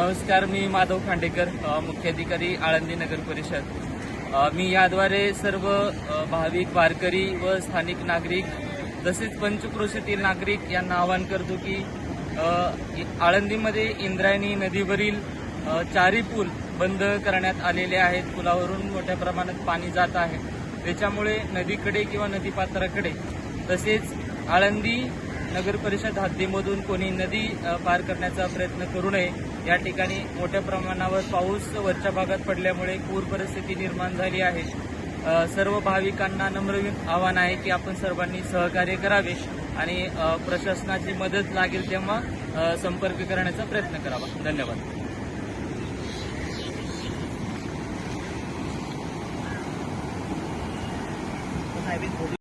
नमस्कार, मी माधव खांडेकर, मुख्याधिकारी आळंदी नगर परिषद. मी याद्वारे सर्व भाविक वारकरी व स्थानिक नागरिक तसेच पंचक्रोशीतील नागरिक यांना आवाहन करतो की आळंदीमध्ये इंद्रायणी नदीवरील चारी पूल बंद करण्यात आलेले आहेत. पुलावरून मोठ्या प्रमाणात पाणी जात आहे. त्याच्यामुळे नदीकडे किंवा नदीपात्राकडे तसेच आळंदी नगर परिषद हद्दीमधून कोणी नदी पार करण्याचा प्रयत्न करू नये. या ठिकाणी मोठ्या प्रमाणावर पाऊस वरच्या भागात पडल्यामुळे पूर परिस्थिती निर्माण झाली आहे. सर्व भाविकांना नम्र आवाहन आहे की आपण सर्वांनी सहकार्य करावे आणि प्रशासनाची मदत लागेल तेव्हा संपर्क करण्याचा प्रयत्न करावा. धन्यवाद.